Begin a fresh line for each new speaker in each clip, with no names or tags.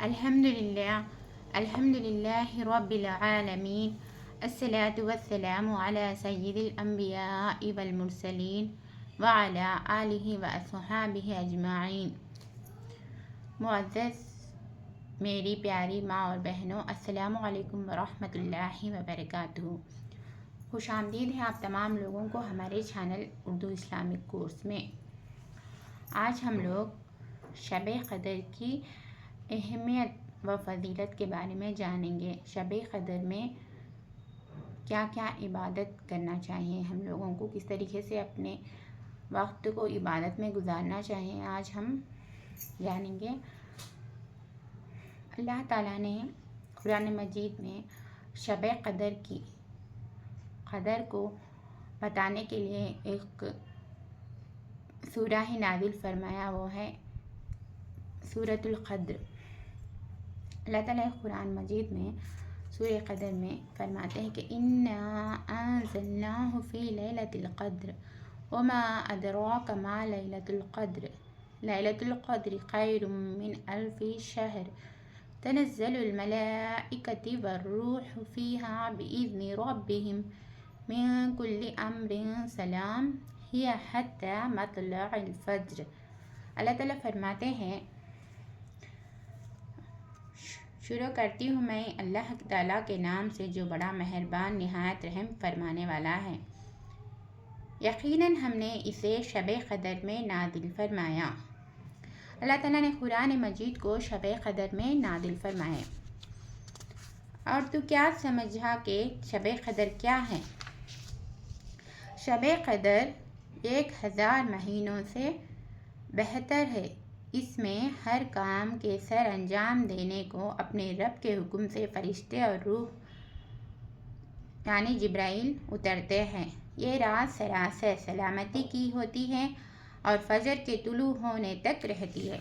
الحمد لله رب العالمين. الصلاة والسلام على سيد الأنبياء والمرسلين وعلى آلہ وأصحابہ اجمعین. معزز میری پیاری ماں اور بہنوں، السلام علیکم ورحمۃ اللہ وبرکاتہ. خوش آمدید ہے آپ تمام لوگوں کو ہمارے چینل اردو اسلامک کورس میں. آج ہم لوگ شب قدر کی اہمیت و فضیلت کے بارے میں جانیں گے. شب قدر میں کیا کیا عبادت کرنا چاہیے ہم لوگوں کو، کس طریقے سے اپنے وقت کو عبادت میں گزارنا چاہیے، آج ہم جانیں گے. اللہ تعالیٰ نے قرآن مجید میں شب قدر کی قدر کو بتانے کے لیے ایک سورہ ہی نازل فرمایا، وہ ہے سورۃ القدر. اللہ تعالیٰ قرآن مجید میں سورہ قدر میں فرماتے ہیں کہ اِنَّا أَنزَلْنَاهُ فِي لَيْلَةِ الْقَدْرِ وَمَا أَدْرَاكَ مَا لَيْلَةُ الْقَدْرِ لَيْلَةُ الْقَدْرِ خَيْرٌ مِّنْ أَلْفِ شَهْرٍ تَنَزَّلُ الْمَلَائِكَةُ وَالرُّوحُ فِيهَا بِإِذْنِ رَبِّهِمْ مِنْ كُلِّ أَمْرٍ سَلَامٌ هِيَ حَتَّى مَطْلَعِ الْفَجْرِ. اللہ تعالیٰ فرماتے ہیں، شروع کرتی ہوں میں اللہ تعالیٰ کے نام سے جو بڑا مہربان نہایت رحم فرمانے والا ہے. یقیناً ہم نے اسے شب قدر میں نازل فرمایا. اللہ تعالیٰ نے قرآن مجید کو شب قدر میں نازل فرمایا. اور تو کیا سمجھا کہ شب قدر کیا ہے؟ شب قدر 1000 مہینوں سے بہتر ہے. اس میں ہر کام کے سر انجام دینے کو اپنے رب کے حکم سے فرشتے اور روح یعنی جبرائیل اترتے ہیں. یہ رات سراسر سلامتی کی ہوتی ہے اور فجر کے طلوع ہونے تک رہتی ہے.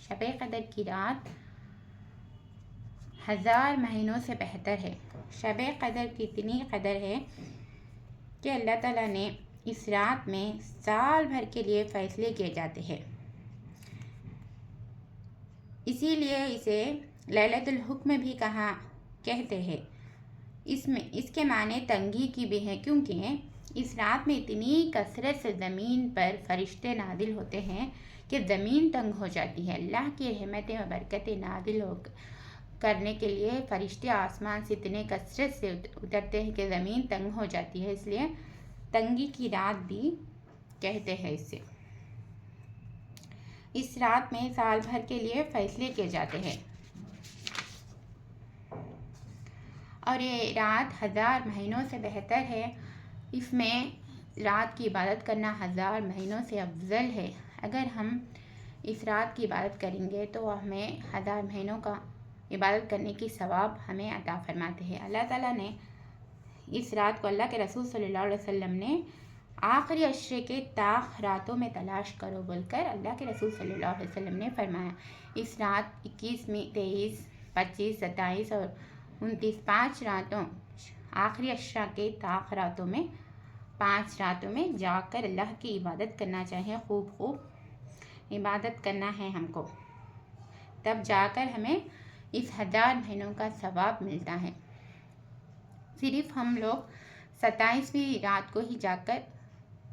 شب قدر کی رات 1000 مہینوں سے بہتر ہے. شب قدر کی اتنی قدر ہے کہ اللہ تعالیٰ نے اس رات میں سال بھر کے لیے فیصلے کیے جاتے ہیں. اسی لیے اسے لیلۃ الحکم بھی کہتے ہیں. اس کے معنی تنگی کی بھی ہے، کیونکہ اس رات میں اتنی کثرت سے زمین پر فرشتے نازل ہوتے ہیں کہ زمین تنگ ہو جاتی ہے. اللہ کی رحمتیں و برکتیں نازل کرنے کے لیے فرشتے آسمان سے اتنے کثرت سے اترتے ہیں کہ زمین تنگ ہو جاتی ہے. اس لیے تنگی کی رات بھی کہتے ہیں اسے. اس رات میں سال بھر کے لیے فیصلے کیے جاتے ہیں اور یہ رات 1000 مہینوں سے بہتر ہے. اس میں رات کی عبادت کرنا 1000 مہینوں سے افضل ہے. اگر ہم اس رات کی عبادت کریں گے تو ہمیں 1000 مہینوں کا عبادت کرنے کی ثواب ہمیں عطا فرماتے ہیں. اللہ تعالیٰ نے اس رات کو اللہ کے رسول صلی اللہ علیہ وسلم نے آخری عشرے کے طاق راتوں میں تلاش کرو بول کر اللہ کے رسول صلی اللہ علیہ وسلم نے فرمایا. اس رات 21، 23، 25، 27 اور 29 5 راتوں، آخری عشرہ کے طاق راتوں میں 5 راتوں میں جا کر اللہ کی عبادت کرنا چاہیے. خوب عبادت کرنا ہے ہم کو، تب جا کر ہمیں اس 1000 مہینوں کا ثواب ملتا ہے. صرف ہم لوگ 27ویں رات کو ہی جا کر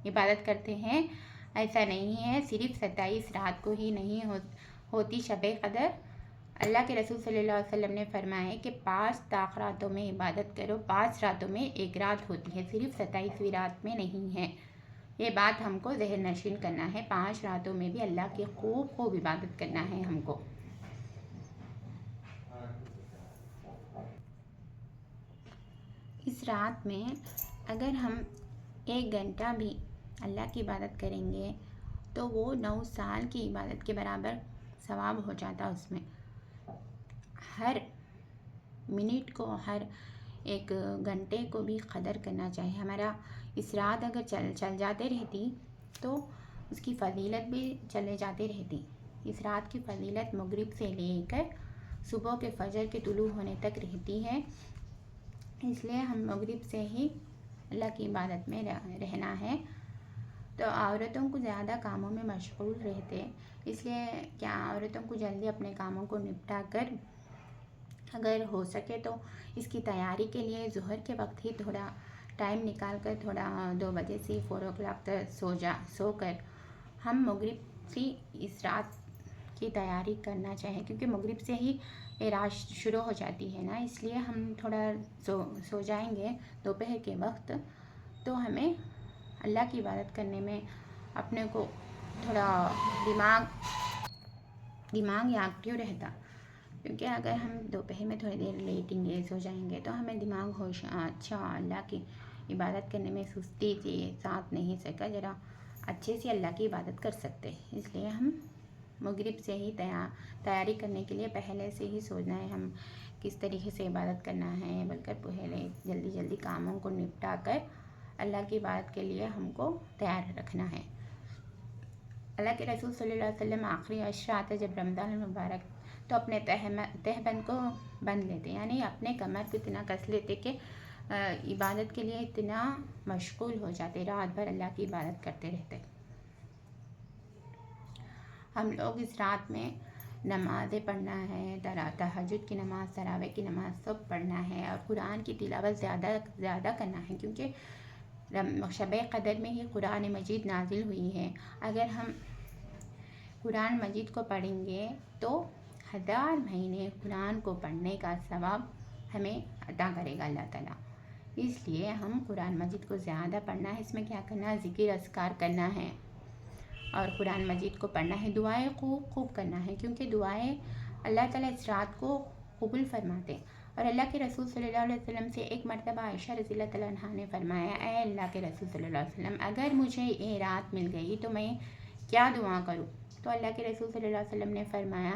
عبادت کرتے ہیں، ایسا نہیں ہے. صرف 27 رات کو ہی نہیں ہوتی شب قدر. اللہ کے رسول صلی اللہ علیہ وسلم نے فرمایا کہ 5 طاق راتوں میں عبادت کرو. 5 راتوں میں ایک رات ہوتی ہے، صرف 27ویں رات میں نہیں ہے. یہ بات ہم کو ذہن نشین کرنا ہے. 5 راتوں میں بھی اللہ کی خوب عبادت کرنا ہے ہم کو. اس رات میں اگر ہم 1 گھنٹہ بھی اللہ کی عبادت کریں گے تو وہ 9 سال کی عبادت کے برابر ثواب ہو جاتا. اس میں ہر منٹ کو، ہر 1 گھنٹے کو بھی قدر کرنا چاہیے. ہمارا اس رات اگر چل جاتے رہتی تو اس کی فضیلت بھی چلے جاتے رہتی. اس رات کی فضیلت مغرب سے لے کر صبح کے فجر کے طلوع ہونے تک رہتی ہے. اس لیے ہم مغرب سے ہی اللہ کی عبادت میں رہنا ہے. تو عورتوں کو زیادہ کاموں میں مشغول رہتے، اس لیے کیا عورتوں کو جلدی اپنے کاموں کو نپٹا کر اگر ہو سکے تو اس کی تیاری کے لیے ظہر کے وقت ہی تھوڑا ٹائم نکال کر تھوڑا 2 بجے سے 4 o'clock تک سو کر ہم مغرب سے اس رات کی تیاری کرنا چاہیں، کیونکہ مغرب سے ہی رات شروع ہو جاتی ہے نا، اس لیے ہم تھوڑا سو جائیں گے دوپہر کے وقت، تو ہمیں اللہ کی عبادت کرنے میں اپنے کو تھوڑا دماغ ایکٹیو رہتا، کیونکہ اگر ہم دوپہر میں تھوڑی دیر لیٹیں گے سو جائیں گے تو ہمیں دماغ ہوش اچھا اللہ کی عبادت کرنے میں سستی سے ساتھ نہیں سکا، ذرا اچھے سے اللہ کی عبادت کر سکتے، اس لیے ہم مغرب سے ہی تیاری کرنے کے لیے پہلے سے ہی سوچنا ہے ہم کس طریقے سے عبادت کرنا ہے، بول کر پہلے جلدی کاموں کو نپٹا کر اللہ کی عبادت کے لیے ہم کو تیار رکھنا ہے۔ اللہ کے رسول صلی اللہ علیہ وسلم آخری عشرہ آتا جب رمضان المبارک تو اپنے تہ بند کو بند لیتے، یعنی اپنے کمر کو اتنا کس لیتے کہ عبادت کے لیے اتنا مشغول ہو جاتے، رات بھر اللہ کی عبادت کرتے رہتے۔ ہم لوگ اس رات میں نمازیں پڑھنا ہے، تہجد کی نماز، تراویح کی نماز سب پڑھنا ہے، اور قرآن کی تلاوت زیادہ کرنا ہے، کیونکہ شب قدر میں ہی قرآن مجید نازل ہوئی ہے۔ اگر ہم قرآن مجید کو پڑھیں گے تو 1000 مہینے قرآن کو پڑھنے کا ثواب ہمیں عطا کرے گا اللہ تعالیٰ، اس لیے ہم قرآن مجید کو زیادہ پڑھنا ہے، اس میں کیا کرنا ہے، ذکر اذکار کرنا ہے اور قرآن مجید کو پڑھنا ہے، دعائیں خوب کرنا ہے، کیونکہ دعائیں اللہ تعالیٰ اس رات کو قبول فرماتے۔ اور اللہ کے رسول صلی اللہ علیہ وسلم سے ایک مرتبہ عائشہ رضی اللہ تعالیٰ عنہا نے فرمایا، اے اللہ کے رسول صلی اللہ علیہ وسلم، اگر مجھے یہ رات مل گئی تو میں کیا دعا کروں؟ تو اللہ کے رسول صلی اللہ علیہ وسلم نے فرمایا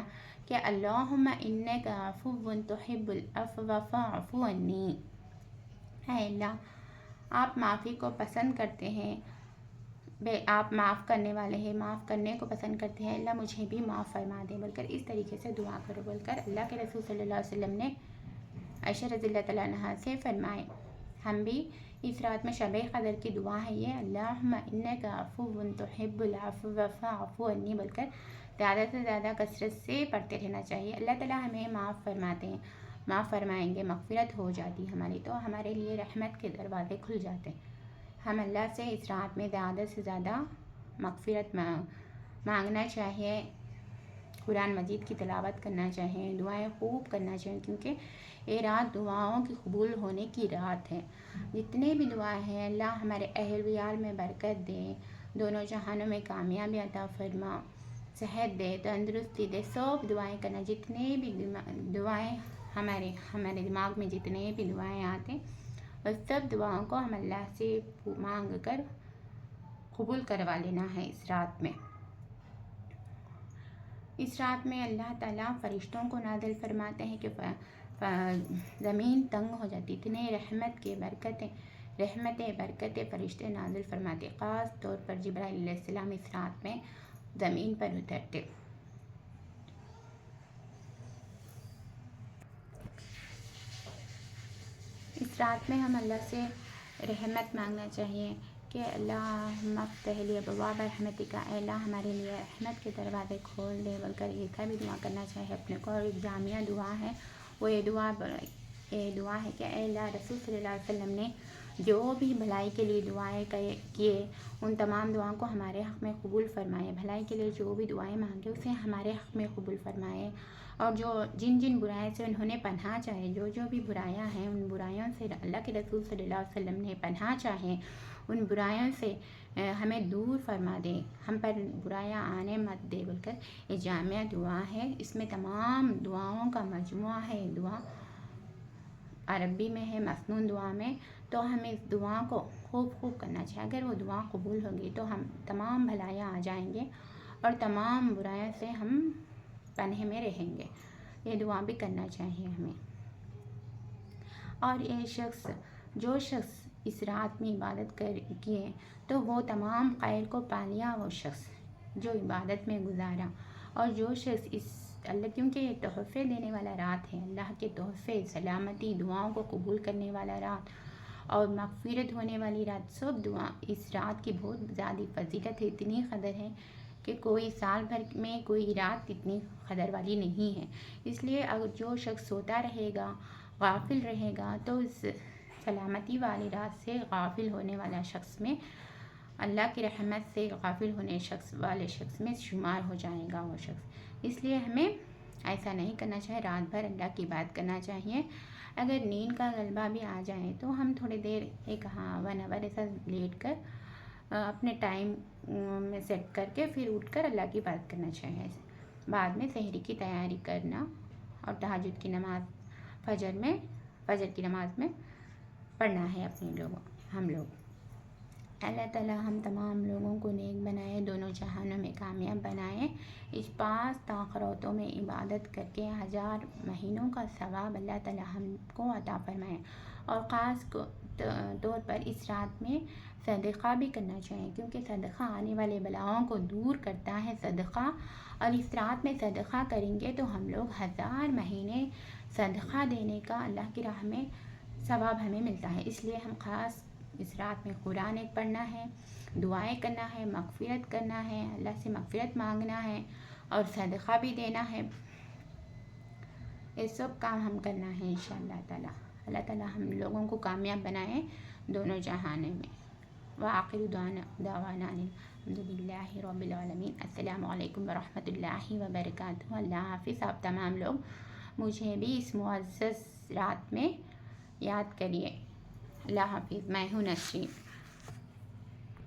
کہ اللہم انک عفو تحب العفو فاعف عنی، اے اللہ آپ معافی کو پسند کرتے ہیں، آپ معاف کرنے والے ہیں، معاف کرنے کو پسند کرتے ہیں، اللہ مجھے بھی معاف فرما دے، بول کر اس طریقے سے دعا کرو، بول کر اللہ کے رسول صلی اللہ علیہ وسلم نے عائشہ رضی اللہ تعالیٰ عنہا سے فرمائے۔ ہم بھی اس رات میں شب قدر کی دعا ہے یہ، اللہم انک عفو تحب العفو فاعف عنی، بول کر زیادہ سے زیادہ کثرت سے پڑھتے رہنا چاہیے۔ اللہ تعالیٰ ہمیں معاف فرماتے ہیں، معاف فرمائیں گے، مغفرت ہو جاتی ہماری، تو ہمارے لیے رحمت کے دروازے کھل جاتے ہیں۔ ہم اللہ سے اس رات میں زیادہ سے زیادہ مغفرت مانگنا چاہیے، قرآن مجید کی تلاوت کرنا چاہیے، دعائیں خوب کرنا چاہیے، کیونکہ یہ رات دعاؤں کی قبول ہونے کی رات ہے۔ جتنے بھی دعائیں ہیں اللہ ہمارے اہل ویال میں برکت دے، دونوں جہانوں میں کامیابی عطا فرما، صحت دے، تندرستی دے، سب دعائیں کرنا، جتنے بھی دعائیں ہمارے دماغ میں جتنے بھی دعائیں آتے اس سب دعاؤں کو ہم اللہ سے مانگ کر قبول کروا لینا ہے اس رات میں۔ اس رات میں اللہ تعالیٰ فرشتوں کو نازل فرماتے ہیں کہ زمین تنگ ہو جاتی، اتنے برکتیں فرشتے نازل فرماتے، خاص طور پر جبرائیل علیہ السلام اس رات میں زمین پر اترتے۔ اس رات میں ہم اللہ سے رحمت مانگنا چاہیے کہ اللہم افتح لی ابواب رحمتک، اے اللہ ہمارے لیے رحمت کے دروازے کھول دے، بول کر ایسا بھی دعا کرنا چاہیے اپنے کو۔ اور ایک جامعہ دعا ہے، وہ یہ دعا ہے کہ اے اللہ رسول صلی اللہ علیہ وسلم نے جو بھی بھلائی کے لیے دعائیں کیے ان تمام دعاؤں کو ہمارے حق میں قبول فرمائے، بھلائی کے لیے جو بھی دعائیں مانگے اسے ہمارے حق میں قبول فرمائے، اور جن برائیوں سے انہوں نے پناہ چاہے، جو بھی برائیاں ہیں ان برائیوں سے اللہ کے رسول صلی اللہ علیہ وسلم نے پناہ چاہے، ان برائیوں سے ہمیں دور فرما دے، ہم پر برائیاں آنے مت دے، بول کر یہ جامعہ دعا ہے۔ اس میں تمام دعاؤں کا مجموعہ ہے، دعا عربی میں ہے، مسنون دعا میں، تو ہمیں اس دعا کو خوب کرنا چاہیے۔ اگر وہ دعا قبول ہوگی تو ہم تمام بھلائیاں آ جائیں گے اور تمام برائیوں سے ہم پناہ میں رہیں گے، یہ دعا بھی کرنا چاہیے ہمیں۔ اور جو شخص اس رات میں عبادت کیے تو وہ تمام خیر کو پا لیا، وہ شخص جو عبادت میں گزارا، اور جو شخص کیونکہ یہ تحفے دینے والا رات ہے، اللہ کے تحفے، سلامتی، دعاؤں کو قبول کرنے والا رات، اور مغفرت ہونے والی رات سب دعا اس رات کی بہت زیادہ فضیلت ہے، اتنی قدر ہے کہ کوئی سال بھر میں کوئی رات اتنی قدر والی نہیں ہے۔ اس لیے اگر جو شخص سوتا رہے گا، غافل رہے گا، تو اس سلامتی والی رات سے غافل ہونے والا شخص میں، اللہ کی رحمت سے غافل ہونے والے شخص میں شمار ہو جائے گا وہ شخص۔ اس لیے ہمیں ایسا نہیں کرنا چاہیے، رات بھر اللہ کی بات کرنا چاہیے۔ اگر نیند کا غلبہ بھی آ جائے تو ہم تھوڑی دیر 1 آور ایسا لیٹ کر اپنے ٹائم میں سیٹ کر کے پھر اٹھ کر اللہ کی بات کرنا چاہیے۔ بعد میں سحری کی تیاری کرنا اور تہجد کی نماز فجر کی نماز میں پڑھنا ہے ہم لوگ۔ اللہ تعالیٰ ہم تمام لوگوں کو نیک بنائے، دونوں جہانوں میں کامیاب بنائے۔ اس 5 تاخراتوں میں عبادت کر کے 1000 مہینوں کا ثواب اللہ تعالیٰ ہم کو عطا فرمائے، اور خاص طور پر اس رات میں صدقہ بھی کرنا چاہیے، کیونکہ صدقہ آنے والے بلاؤں کو دور کرتا ہے صدقہ، اور اس رات میں صدقہ کریں گے تو ہم لوگ 1000 مہینے صدقہ دینے کا اللہ کی راہ میں ثواب ہمیں ملتا ہے۔ اس لیے ہم خاص اس رات میں قرآن پڑھنا ہے، دعائیں کرنا ہے، مغفرت کرنا ہے، اللہ سے مغفرت مانگنا ہے، اور صدقہ بھی دینا ہے۔ یہ سب کام ہم کرنا ہے انشاءاللہ تعالیٰ۔ اللہ تعالیٰ ہم لوگوں کو کامیاب بنائے دونوں جہانوں میں۔ وآخر دعوانا الحمدللہ رب العالمین۔ السلام علیکم ورحمۃ اللہ وبرکاتہ۔ اللہ حافظ۔ آپ تمام لوگ مجھے بھی اس معزز رات میں یاد کریے۔ اللہ حافظ۔ میں ہوں نسرین۔